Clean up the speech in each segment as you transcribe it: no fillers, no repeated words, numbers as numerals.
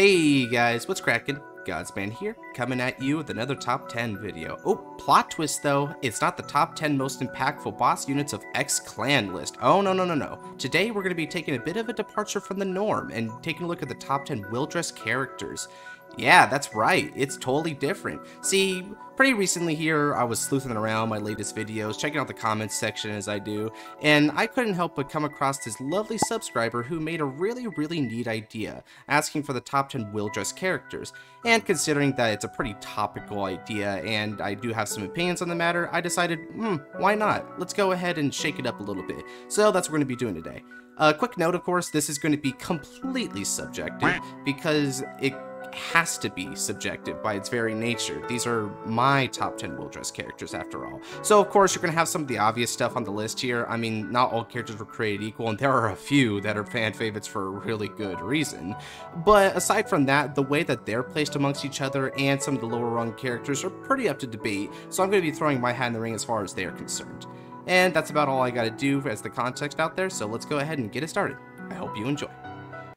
Hey guys, what's crackin'? Godsman here, coming at you with another top 10 video. Oh, plot twist though, it's not the top 10 most impactful boss units of X-Clan list. Oh no. Today we're going to be taking a bit of a departure from the norm and taking a look at the top 10 Willdress characters. Yeah, that's right, it's totally different. See, pretty recently here, I was sleuthing around my latest videos, checking out the comments section as I do, and I couldn't help but come across this lovely subscriber who made a really neat idea, asking for the top 10 Willdress characters. And considering that it's a pretty topical idea, and I do have some opinions on the matter, I decided, why not? Let's go ahead and shake it up a little bit. So that's what we're going to be doing today. Quick note, of course, this is going to be completely subjective, because it has to be subjective by its very nature. These are my top 10 Willdress characters after all. So of course you're going to have some of the obvious stuff on the list here. I mean, not all characters were created equal, and there are a few that are fan favorites for a really good reason. But aside from that, the way that they're placed amongst each other and some of the lower rung characters are pretty up to debate, so I'm going to be throwing my hat in the ring as far as they are concerned. And that's about all I got to do as the context out there, so let's go ahead and get it started. I hope you enjoy.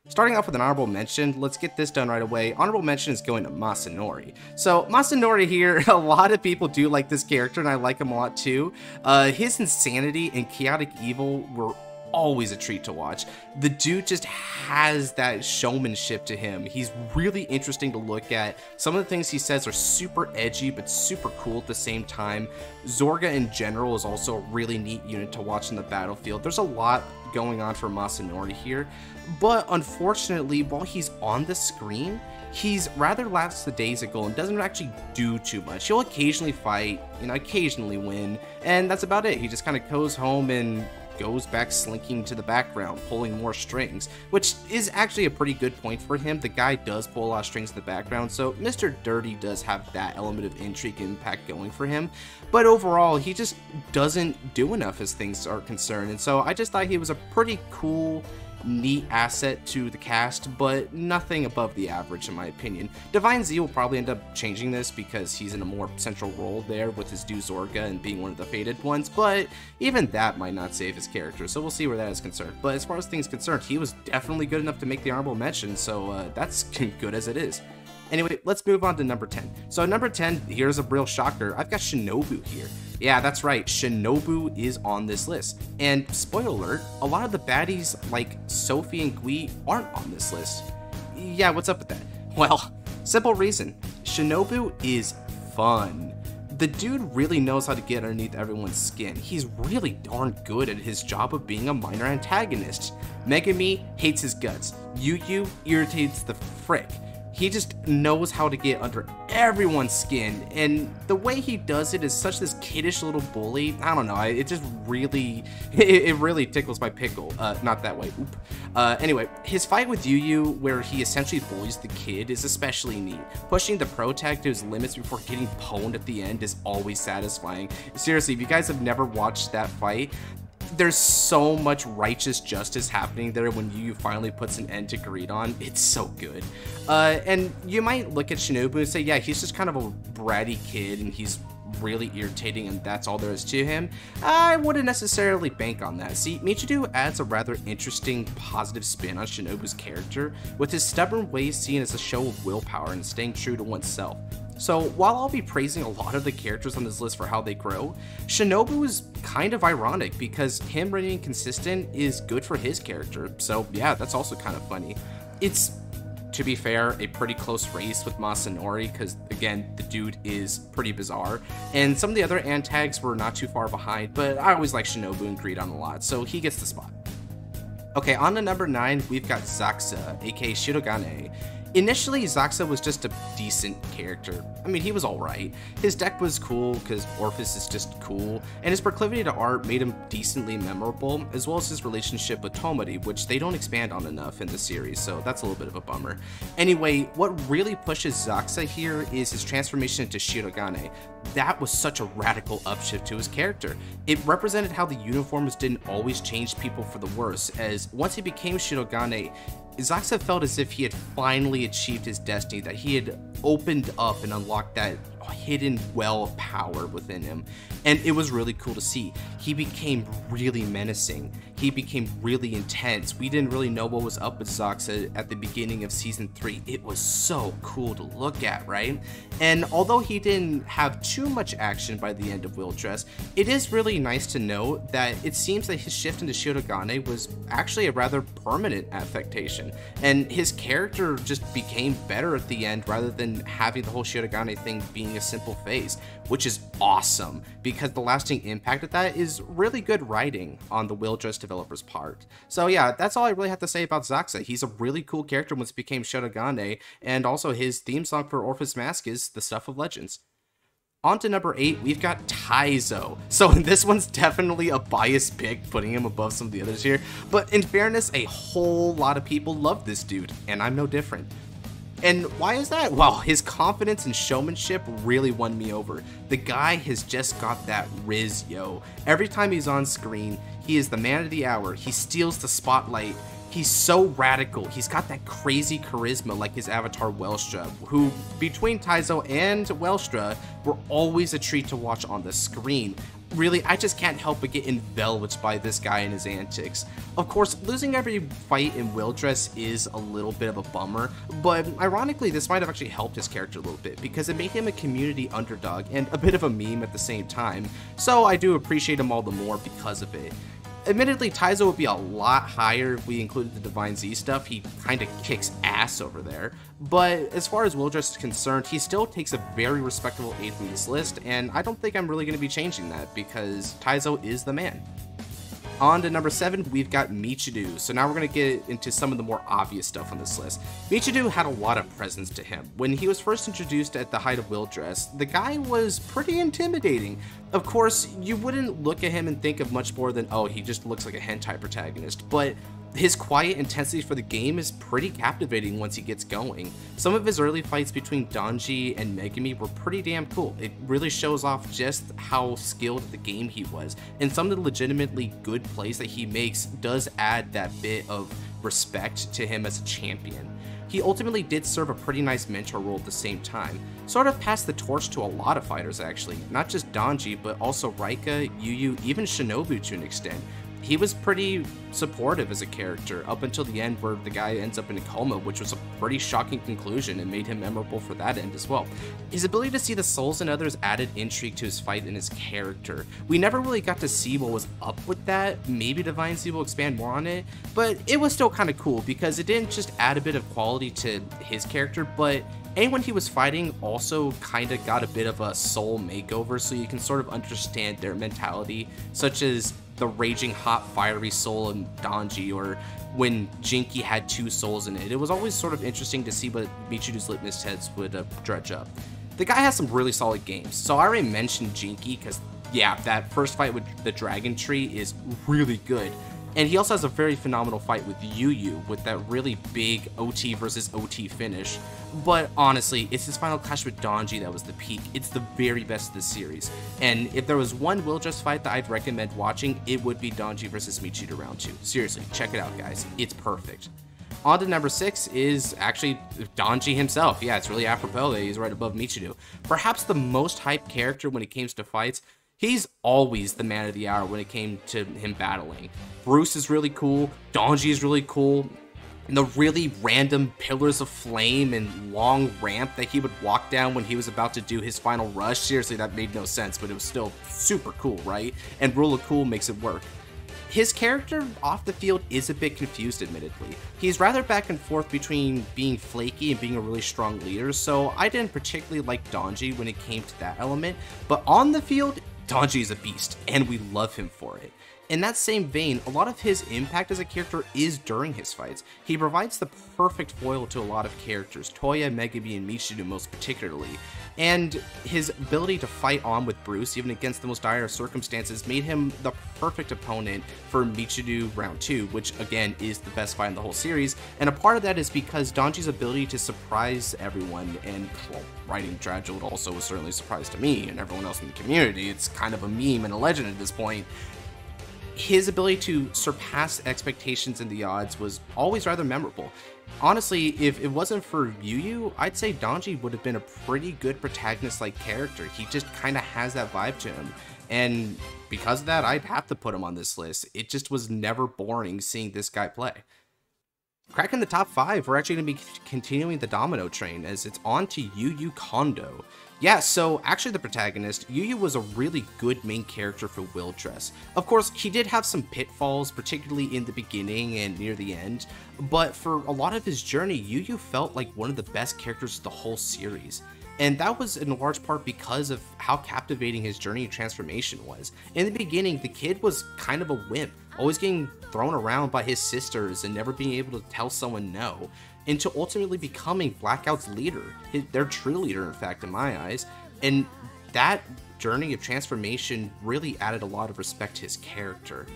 Starting off with an honorable mention, let's get this done right away. Honorable mention is going to Masanori. So Masanori here, a lot of people do like this character, and I like him a lot too. His insanity and chaotic evil were always a treat to watch. The dude just has that showmanship to him. He's really interesting to look at. Some of the things he says are super edgy but super cool at the same time. Zorga in general is also a really neat unit to watch in the battlefield. There's a lot going on for Masanori here, but unfortunately, while he's on the screen, he's rather lackadaisical and doesn't actually do too much. He'll occasionally fight, occasionally win, and that's about it. He just kind of goes home and goes back slinking to the background, pulling more strings, which is actually a pretty good point for him. The guy does pull a lot of strings in the background, so Mr. Dirty does have that element of intrigue and impact going for him, but overall, he just doesn't do enough as things are concerned, and so I just thought he was a pretty cool, neat asset to the cast, but nothing above the average in my opinion. Divine Z will probably end up changing this because he's in a more central role there with his due Zorga and being one of the fated ones, but even that might not save his character, so we'll see where that is concerned. But as far as things concerned, he was definitely good enough to make the honorable mention, so that's good as it is. Anyway, let's move on to number 10. So number 10, here's a real shocker. I've got Shinobu here. Yeah, that's right, Shinobu is on this list. And spoiler alert, a lot of the baddies like Sophie and Gui aren't on this list. Yeah, what's up with that? Well, simple reason. Shinobu is fun. The dude really knows how to get underneath everyone's skin. He's really darn good at his job of being a minor antagonist. Megami hates his guts. Yu irritates the frick. He just knows how to get under everyone's skin, and the way he does it is such this kiddish little bully. I don't know, it just really, it really tickles my pickle. Not that way, oop. Anyway, his fight with Yu, where he essentially bullies the kid, is especially neat. Pushing the pro tag to his limits before getting pwned at the end is always satisfying. Seriously, if you guys have never watched that fight, there's so much righteous justice happening there when Yu finally puts an end to Greedon. It's so good. And you might look at Shinobu and say, yeah, he's just kind of a bratty kid and he's really irritating and that's all there is to him. I wouldn't necessarily bank on that. See, Michiru adds a rather interesting positive spin on Shinobu's character, with his stubborn ways seen as a show of willpower and staying true to oneself. So while I'll be praising a lot of the characters on this list for how they grow, Shinobu is kind of ironic because him remaining consistent is good for his character, so yeah, that's also kind of funny. It's, to be fair, a pretty close race with Masanori because, again, the dude is pretty bizarre, and some of the other antags were not too far behind, but I always like Shinobu and Greedon a lot, so he gets the spot. Okay, on to number 9, we've got Zaxa, aka Shirogane. Initially, Zaxa was just a decent character. I mean, he was alright. His deck was cool, because Orphis is just cool, and his proclivity to art made him decently memorable, as well as his relationship with Tomari, which they don't expand on enough in the series, so that's a little bit of a bummer. Anyway, what really pushes Zaxa here is his transformation into Shirogane. That was such a radical upshift to his character. It represented how the uniforms didn't always change people for the worse, as once he became Shirogane, Zaxa felt as if he had finally achieved his destiny, that he had opened up and unlocked that hidden well of power within him, and it was really cool to see. He became really menacing. He became really intense. We didn't really know what was up with Zoxa at the beginning of Season 3. It was so cool to look at, right? And although he didn't have too much action by the end of Willdress, it is really nice to note that it seems that his shift into Shirogane was actually a rather permanent affectation, and his character just became better at the end rather than having the whole Shirogane thing being a simple phase, which is awesome because the lasting impact of that is really good writing on the Willdress developer's part. So yeah, that's all I really have to say about Zoxa. He's a really cool character once he became Shirogane, and also his theme song for Orpheus Mask is The Stuff of Legends. On to number 8, we've got Taizo. So this one's definitely a biased pick, putting him above some of the others here, but in fairness, a whole lot of people love this dude, and I'm no different. And why is that? Well, his confidence and showmanship really won me over. The guy has just got that riz, yo. Every time he's on screen, he is the man of the hour. He steals the spotlight. He's so radical. He's got that crazy charisma like his avatar Welstra, who between Taizo and Welstra were always a treat to watch on the screen. Really, I just can't help but get enveloped by this guy and his antics. Of course, losing every fight in Willdress is a little bit of a bummer, but ironically this might have actually helped his character a little bit because it made him a community underdog and a bit of a meme at the same time, so I do appreciate him all the more because of it. Admittedly, Taizo would be a lot higher if we included the Divine Z stuff. He kinda kicks ass over there. But as far as Willdress is concerned, he still takes a very respectable 8th in this list, and I don't think I'm really going to be changing that because Taizo is the man. On to number 7, we've got Michidu. So now we're going to get into some of the more obvious stuff on this list. Michidu had a lot of presence to him. When he was first introduced at the height of Willdress, the guy was pretty intimidating. Of course, you wouldn't look at him and think of much more than, oh, he just looks like a hentai protagonist, but his quiet intensity for the game is pretty captivating once he gets going. Some of his early fights between Donji and Megami were pretty damn cool. It really shows off just how skilled at the game he was, and some of the legitimately good plays that he makes does add that bit of respect to him as a champion. He ultimately did serve a pretty nice mentor role at the same time, sort of passed the torch to a lot of fighters actually, not just Donji, but also Raika, Yu, even Shinobu to an extent. He was pretty supportive as a character up until the end where the guy ends up in a coma, which was a pretty shocking conclusion and made him memorable for that end as well. His ability to see the souls in others added intrigue to his fight and his character. We never really got to see what was up with that. Maybe Divine Z will expand more on it, but it was still kind of cool because it didn't just add a bit of quality to his character, but anyone he was fighting also kind of got a bit of a soul makeover, so you can sort of understand their mentality, such as the raging hot fiery soul in Donji, or when Jinky had 2 souls in it. It was always sort of interesting to see what Michidu's litmus tests would dredge up. The guy has some really solid games, so I already mentioned Jinky because, yeah, that first fight with the Dragon Tree is really good. And he also has a very phenomenal fight with Yu with that really big OT versus OT finish. But honestly, it's his final clash with Donji that was the peak. It's the very best of the series. And if there was one Willdress fight that I'd recommend watching, it would be Donji versus Michidu round 2. Seriously, check it out, guys. It's perfect. On to number 6 is actually Donji himself. Yeah, it's really apropos that he's right above Michidu. Perhaps the most hyped character when it comes to fights. He's always the man of the hour when it came to him battling. Bruce is really cool, Donji is really cool, and the really random pillars of flame and long ramp that he would walk down when he was about to do his final rush. Seriously, that made no sense, but it was still super cool, right? And Rule of Cool makes it work. His character off the field is a bit confused, admittedly. He's rather back and forth between being flaky and being a really strong leader, so I didn't particularly like Donji when it came to that element, but on the field, Donji is a beast, and we love him for it. In that same vein, a lot of his impact as a character is during his fights. He provides the perfect foil to a lot of characters, Toya, Megami, and Michidu most particularly, and his ability to fight on with Bruce, even against the most dire circumstances, made him the perfect opponent for Michidu round 2, which again is the best fight in the whole series, and a part of that is because Donji's ability to surprise everyone, and well, writing Dragula also was certainly a surprise to me and everyone else in the community. It's kind of a meme and a legend at this point. His ability to surpass expectations and the odds was always rather memorable. Honestly, if it wasn't for Yu, I'd say Donji would have been a pretty good protagonist-like character. He just kind of has that vibe to him. And because of that, I'd have to put him on this list. It just was never boring seeing this guy play. Cracking the top 5, we're actually going to be continuing the domino train as it's on to Yu Kondo. Yeah, so actually the protagonist, Yu was a really good main character for Willdress. Of course, he did have some pitfalls, particularly in the beginning and near the end, but for a lot of his journey, Yu felt like one of the best characters of the whole series. And that was in large part because of how captivating his journey and transformation was. In the beginning, the kid was kind of a wimp, always getting thrown around by his sisters and never being able to tell someone no, into ultimately becoming Blackout's leader, their true leader in fact in my eyes. And that journey of transformation really added a lot of respect to his character.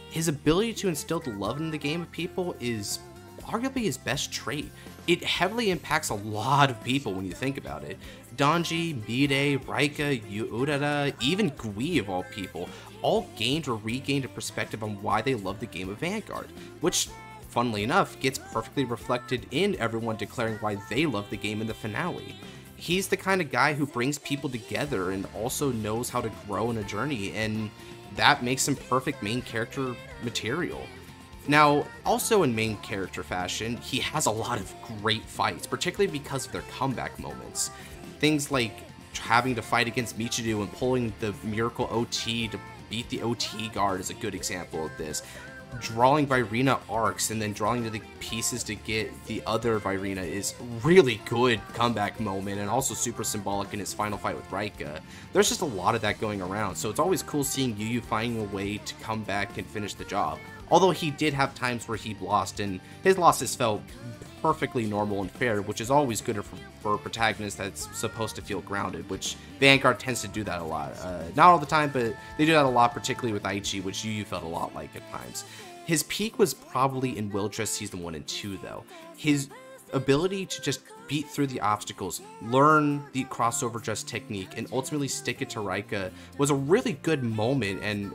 His ability to instill the love in the game of people is arguably his best trait. It heavily impacts a lot of people when you think about it. Donji, Mide, Raika, Urara, even Gui of all people, all gained or regained a perspective on why they love the game of Vanguard, which, funnily enough, gets perfectly reflected in everyone declaring why they love the game in the finale. He's the kind of guy who brings people together and also knows how to grow in a journey, and that makes him perfect main character material. Now, also in main character fashion, he has a lot of great fights, particularly because of their comeback moments. Things like having to fight against Michiru and pulling the Miracle OT to beat the OT guard is a good example of this. Drawing Virina arcs and then drawing to the pieces to get the other Virina is really good comeback moment, and also super symbolic in his final fight with Raika. There's just a lot of that going around, so it's always cool seeing Yu finding a way to come back and finish the job. Although he did have times where he lost, and his losses felt perfectly normal and fair, which is always good for a protagonist that's supposed to feel grounded, which Vanguard tends to do that a lot. Not all the time, but they do that a lot, particularly with Aichi, which Yu felt a lot like at times. His peak was probably in Willdress Season 1 and 2, though. His ability to just beat through the obstacles, learn the crossover dress technique, and ultimately stick it to Raika was a really good moment, and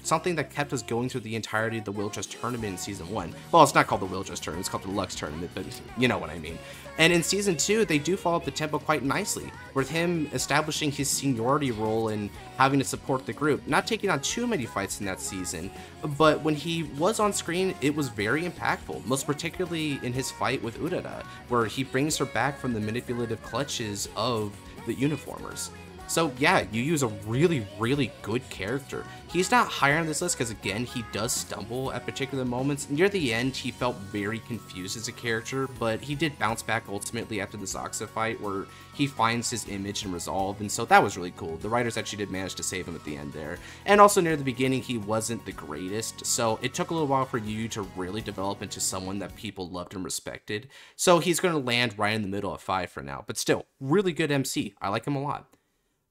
something that kept us going through the entirety of the Willdress tournament in Season 1. Well, it's not called the Willdress tournament, it's called the Lux tournament, but you know what I mean. And in Season 2, they do follow up the tempo quite nicely, with him establishing his seniority role and having to support the group, not taking on too many fights in that season, but when he was on screen, it was very impactful, most particularly in his fight with Urara, where he brings her back from the manipulative clutches of the uniformers. So yeah, Yu is a really, really good character. He's not higher on this list because, again, he does stumble at particular moments. Near the end, he felt very confused as a character, but he did bounce back ultimately after the Zoxa fight, where he finds his image and resolve, and so that was really cool. The writers actually did manage to save him at the end there. And also near the beginning, he wasn't the greatest, so it took a little while for Yu to really develop into someone that people loved and respected. So he's going to land right in the middle of 5 for now, but still, really good MC. I like him a lot.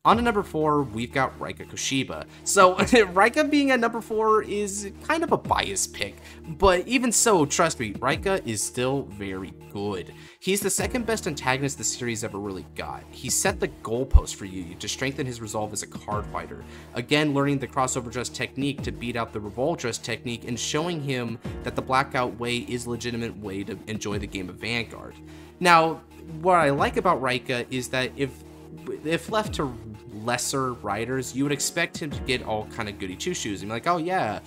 On to number 4, we've got Raika Koshiba. So, Raika being at number 4 is kind of a biased pick, but even so, trust me, Raika is still very good. He's the second best antagonist the series ever really got. He set the goalpost for Yu to strengthen his resolve as a card fighter, again learning the crossover dress technique to beat out the revolve dress technique and showing him that the blackout way is a legitimate way to enjoy the game of Vanguard. Now, what I like about Raika is that if left to lesser writers, you would expect him to get all kind of goody two-shoes and be like, oh yeah,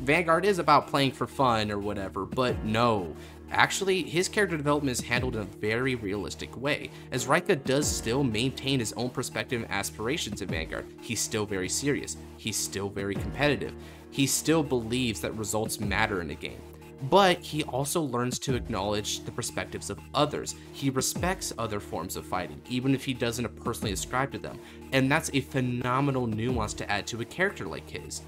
Vanguard is about playing for fun or whatever, but no. Actually, his character development is handled in a very realistic way, as Raika does still maintain his own perspective and aspirations in Vanguard. He's still very serious, he's still very competitive, he still believes that results matter in a game. But he also learns to acknowledge the perspectives of others. He respects other forms of fighting, even if he doesn't personally ascribe to them. And that's a phenomenal nuance to add to a character like his.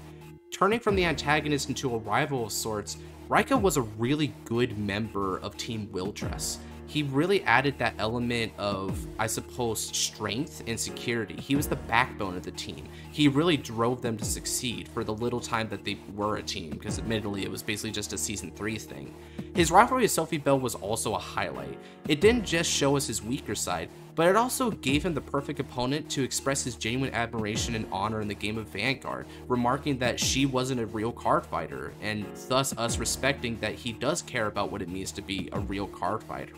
Turning from the antagonist into a rival of sorts, Raika was a really good member of Team Willdress. He really added that element of, I suppose, strength and security. He was the backbone of the team. He really drove them to succeed for the little time that they were a team, because admittedly it was basically just a Season 3 thing. His rivalry with Sophie Bell was also a highlight. It didn't just show us his weaker side, but it also gave him the perfect opponent to express his genuine admiration and honor in the game of Vanguard, remarking that she wasn't a real card fighter, and thus us respecting that he does care about what it means to be a real card fighter.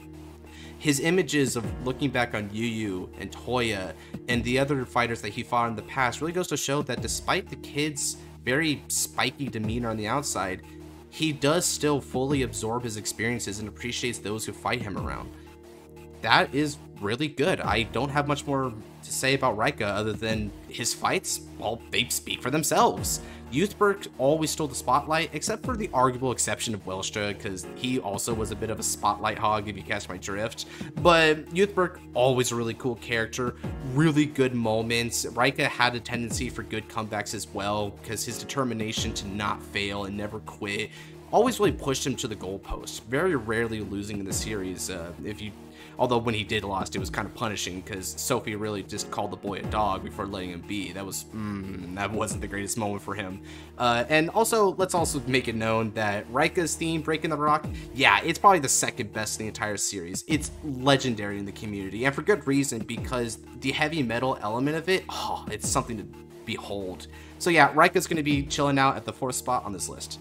His images of looking back on Yu and Toya and the other fighters that he fought in the past really goes to show that despite the kid's very spiky demeanor on the outside, he does still fully absorb his experiences and appreciates those who fight him around. That is really good. I don't have much more to say about Rika other than his fights, well, they speak for themselves. Youthberg always stole the spotlight, except for the arguable exception of Welstra, because he also was a bit of a spotlight hog, if you catch my drift. But Youthberg, always a really cool character, really good moments. Rika had a tendency for good comebacks as well, because his determination to not fail and never quit always really pushed him to the goalpost, very rarely losing in the series. Although when he did lost, it was kind of punishing because Sophie really just called the boy a dog before letting him be. That wasn't the greatest moment for him. And also, let's also make it known that Rika's theme, Breaking the Rock, yeah, it's probably the second best in the entire series. It's legendary in the community, and for good reason, because the heavy metal element of it, it's something to behold. So yeah, Rika's going to be chilling out at the 4th spot on this list.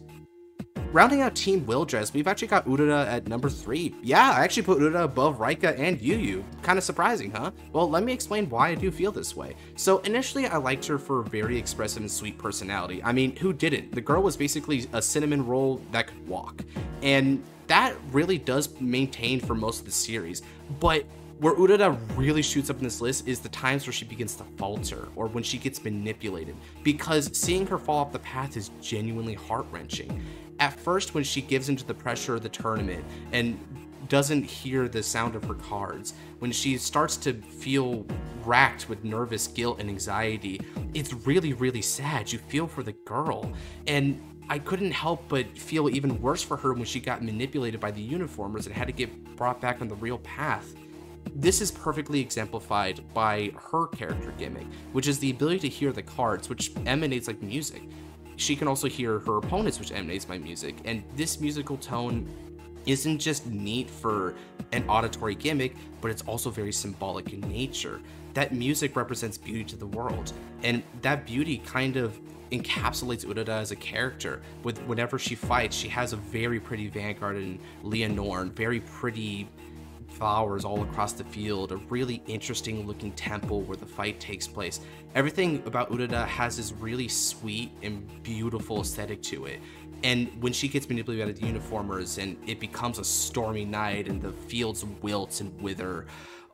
Rounding out Team Willdress, we've actually got Urara at number 3. Yeah, I actually put Urara above Rika and Yu. Kind of surprising, huh? Well, let me explain why I do feel this way. So initially, I liked her for her very expressive and sweet personality. I mean, who didn't? The girl was basically a cinnamon roll that could walk. And that really does maintain for most of the series. But where Urara really shoots up in this list is the times where she begins to falter or when she gets manipulated, because seeing her fall off the path is genuinely heart-wrenching. At first, when she gives into the pressure of the tournament and doesn't hear the sound of her cards, when she starts to feel racked with nervous guilt and anxiety, it's really, really sad. You feel for the girl. And I couldn't help but feel even worse for her when she got manipulated by the uniformers and had to get brought back on the real path. This is perfectly exemplified by her character gimmick, which is the ability to hear the cards, which emanates like music. She can also hear her opponents, which emanates by music, and this musical tone isn't just neat for an auditory gimmick, but it's also very symbolic in nature. That music represents beauty to the world, and that beauty kind of encapsulates Urara as a character. Whenever she fights, she has a very pretty Vanguard and Leonore, very pretty flowers all across the field, a really interesting looking temple where the fight takes place. Everything about Urara has this really sweet and beautiful aesthetic to it. And when she gets manipulated by the uniformers and it becomes a stormy night and the fields wilt and wither,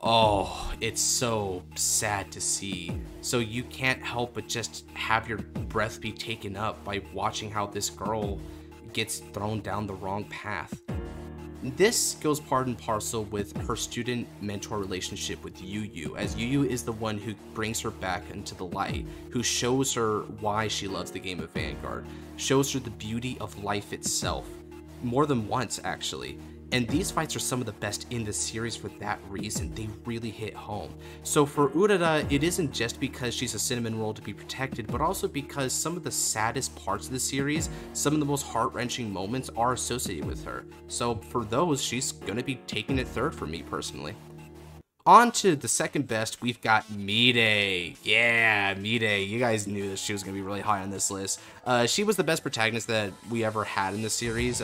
oh, it's so sad to see. So you can't help but just have your breath be taken up by watching how this girl gets thrown down the wrong path. This goes part and parcel with her student-mentor relationship with Yu, as Yu is the one who brings her back into the light, who shows her why she loves the game of Vanguard, shows her the beauty of life itself, more than once actually. And these fights are some of the best in the series for that reason. They really hit home. So for Urara, it isn't just because she's a cinnamon roll to be protected, but also because some of the saddest parts of the series, some of the most heart-wrenching moments are associated with her. So for those, she's gonna be taking it 3rd for me personally. On to the second best, we've got Mide. Yeah, Mide. You guys knew that she was going to be really high on this list. She was the best protagonist that we ever had in the series.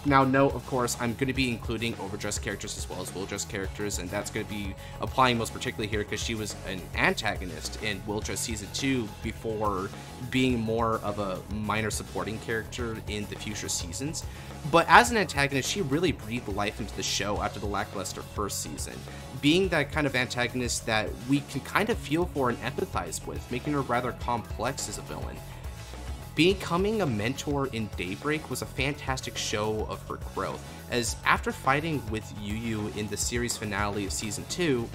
Now, note, of course, I'm going to be including Overdress characters as well as Willdress characters, and that's going to be applying most particularly here because she was an antagonist in Willdress Season 2 before being more of a minor supporting character in the future seasons. But as an antagonist, she really breathed life into the show after the lackluster first season, being that kind of antagonist that we can kind of feel for and empathize with, making her rather complex as a villain. Becoming a mentor in Daybreak was a fantastic show of her growth, as after fighting with Yu in the series finale of Season 2,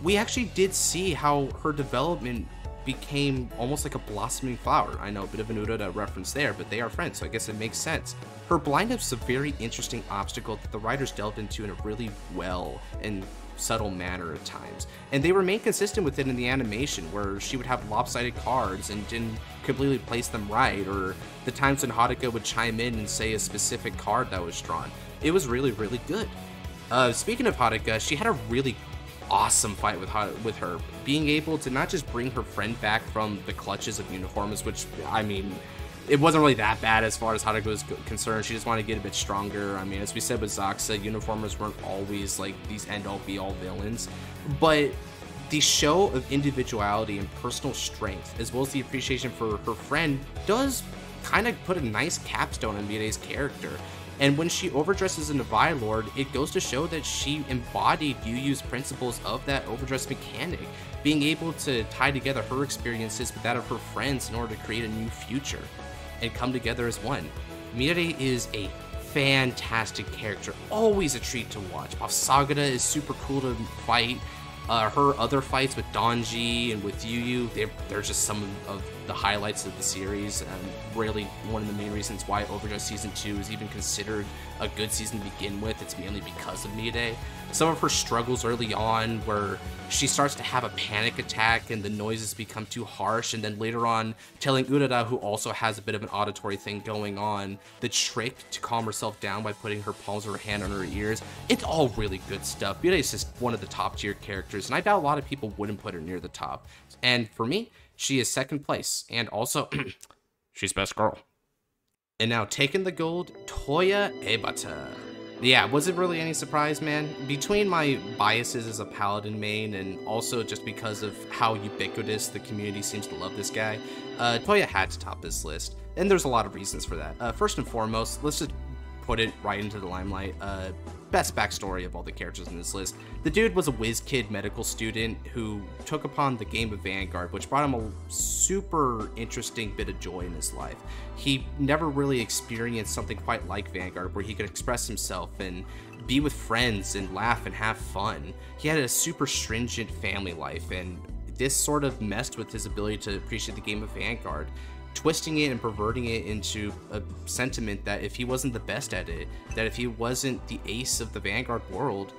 we actually did see how her development became almost like a blossoming flower. I know, a bit of an Urara reference there, but they are friends, so I guess it makes sense. Her blindness is a very interesting obstacle that the writers delved into in a really well and subtle manner at times. And they remain consistent with it in the animation, where she would have lopsided cards and didn't completely place them right, or the times when Haruka would chime in and say a specific card that was drawn. It was really, really good. Speaking of Haruka, she had a really awesome fight with her, being able to not just bring her friend back from the clutches of uniforms, which, I mean, it wasn't really that bad as far as Haruka was concerned. She just wanted to get a bit stronger. I mean, as we said with Zaxa, uniformers weren't always like these end-all be-all villains, but the show of individuality and personal strength, as well as the appreciation for her friend, does kind of put a nice capstone on Mire's character. And when she overdresses into Vilord, it goes to show that she embodied Yu Yu's principles of that overdress mechanic, being able to tie together her experiences with that of her friends in order to create a new future and come together as one. Mire is a fantastic character, always a treat to watch. Sagada is super cool to fight. Her other fights with Donji and with Yu Yu, they're just some of the highlights of the series, and really one of the main reasons why Overdress Season 2 is even considered a good season to begin with. It's mainly because of Mire. Some of her struggles early on, where she starts to have a panic attack and the noises become too harsh, and then later on telling Urara, who also has a bit of an auditory thing going on, the trick to calm herself down by putting her palms of her hand on her ears. It's all really good stuff. Mire is just one of the top tier characters, and I doubt a lot of people wouldn't put her near the top. And for me, she is second place, and also she's best girl. And now taking the gold, Toya Ebata. Yeah, wasn't really any surprise, man. Between my biases as a Paladin main and also just because of how ubiquitous the community seems to love this guy, Toya had to top this list. And there's a lot of reasons for that. First and foremost, let's just put it right into the limelight. Best backstory of all the characters in this list. The dude was a whiz kid medical student who took upon the game of Vanguard, which brought him a super interesting bit of joy in his life. He never really experienced something quite like Vanguard, where he could express himself and be with friends and laugh and have fun. He had a super stringent family life, and this sort of messed with his ability to appreciate the game of Vanguard, twisting it and perverting it into a sentiment that if he wasn't the best at it, that if he wasn't the ace of the Vanguard world,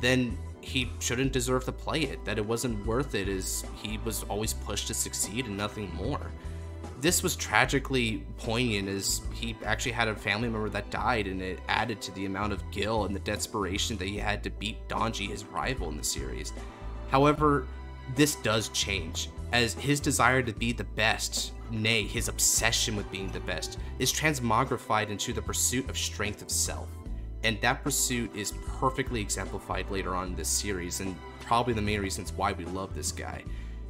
then he shouldn't deserve to play it, that it wasn't worth it, as he was always pushed to succeed and nothing more. This was tragically poignant, as he actually had a family member that died, and it added to the amount of guilt and the desperation that he had to beat Donji, his rival in the series. However, this does change, as his desire to be the best, nay, his obsession with being the best, is transmogrified into the pursuit of strength of self. And that pursuit is perfectly exemplified later on in this series, and probably the main reasons why we love this guy.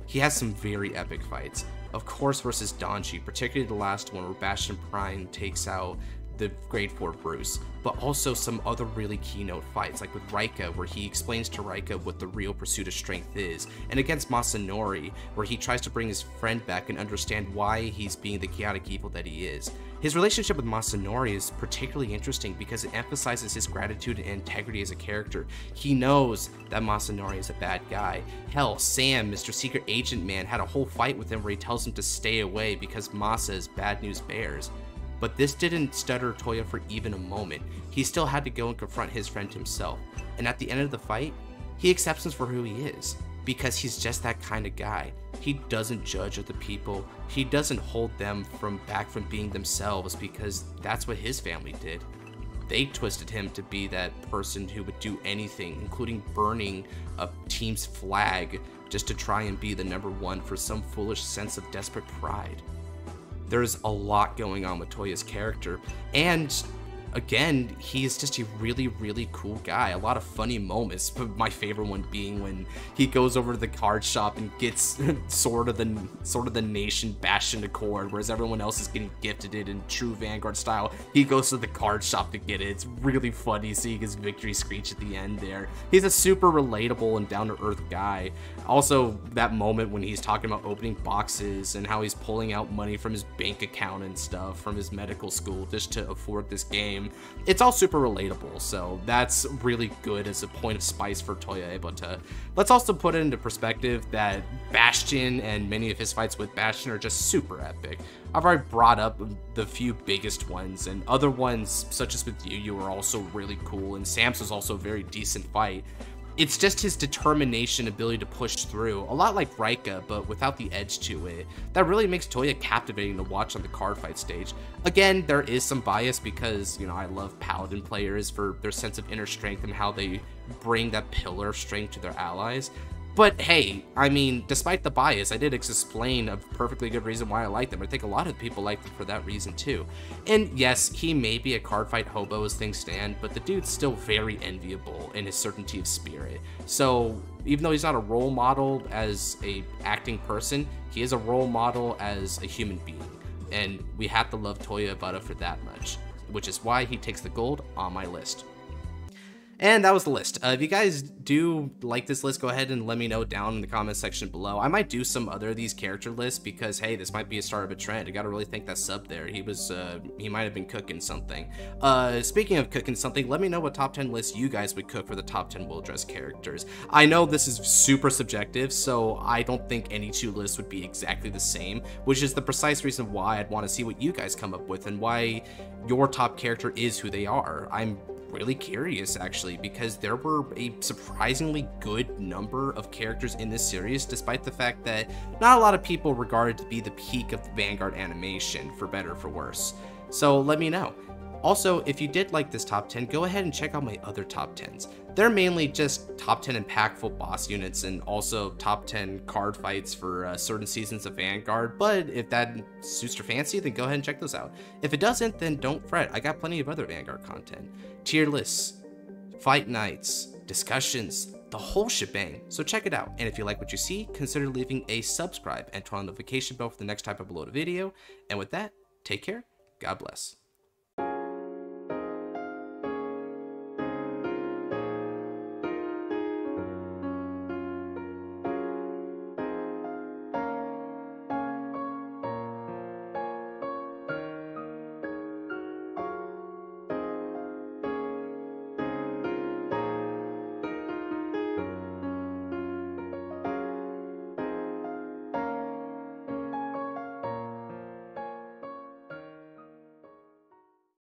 He has some very epic fights. Of course versus Donji, particularly the last one where Bastion Prime takes out the Grade 4 Bruce, but also some other really keynote fights, like with Raika, where he explains to Raika what the real pursuit of strength is, and against Masanori, where he tries to bring his friend back and understand why he's being the chaotic evil that he is. His relationship with Masanori is particularly interesting because it emphasizes his gratitude and integrity as a character. He knows that Masanori is a bad guy. Hell, Sam, Mr. Secret Agent Man, had a whole fight with him where he tells him to stay away because Masa is bad news bears. But this didn't stutter Toya for even a moment. He still had to go and confront his friend himself. And at the end of the fight, he accepts him for who he is, because he's just that kind of guy. He doesn't judge other people. He doesn't hold them back from being themselves, because that's what his family did. They twisted him to be that person who would do anything, including burning a team's flag just to try and be the #1 for some foolish sense of desperate pride. There's a lot going on with Toya's character, and again, he's just a really, really cool guy. A lot of funny moments, but my favorite one being when he goes over to the card shop and gets sort of the nation Bastion Accord, whereas everyone else is getting gifted it in true Vanguard style. He goes to the card shop to get it. It's really funny seeing his victory screech at the end there. He's a super relatable and down-to-earth guy. Also, that moment when he's talking about opening boxes and how he's pulling out money from his bank account and stuff from his medical school just to afford this game. It's all super relatable, so that's really good as a point of spice for Toya Ebata. Let's also put it into perspective that Bastion and many of his fights with Bastion are just super epic. I've already brought up the few biggest ones, and other ones such as with Yu Yu are also really cool, and Sam's was also a very decent fight. It's just his determination, ability to push through, a lot like Rika, but without the edge to it. That really makes Toya captivating to watch on the Cardfight stage. Again, there is some bias because, you know, I love Paladin players for their sense of inner strength and how they bring that pillar of strength to their allies. But hey, I mean, despite the bias, I did explain a perfectly good reason why I like them. I think a lot of people like them for that reason too. And yes, he may be a cardfight hobo as things stand, but the dude's still very enviable in his certainty of spirit. So even though he's not a role model as a acting person, he is a role model as a human being. And we have to love Toya Ibata for that much, which is why he takes the gold on my list. And that was the list. If you guys do like this list, go ahead and let me know down in the comment section below. I might do some other of these character lists because, hey, this might be a start of a trend. I gotta really thank that sub there. He might have been cooking something. Speaking of cooking something, let me know what top 10 lists you guys would cook for the top 10 Willdress characters. I know this is super subjective, so I don't think any two lists would be exactly the same, which is the precise reason why I'd want to see what you guys come up with and why your top character is who they are. I'm really curious actually, because there were a surprisingly good number of characters in this series, despite the fact that not a lot of people regard it to be the peak of the Vanguard animation, for better or for worse. So let me know. Also, if you did like this top 10, go ahead and check out my other top 10s. They're mainly just top 10 impactful boss units and also top 10 card fights for certain seasons of Vanguard, but if that suits your fancy, then go ahead and check those out. If it doesn't, then don't fret, I got plenty of other Vanguard content. Tier lists, fight nights, discussions, the whole shebang, so check it out. And if you like what you see, consider leaving a subscribe and turn on the notification bell for the next time I upload a video. And with that, take care, God bless.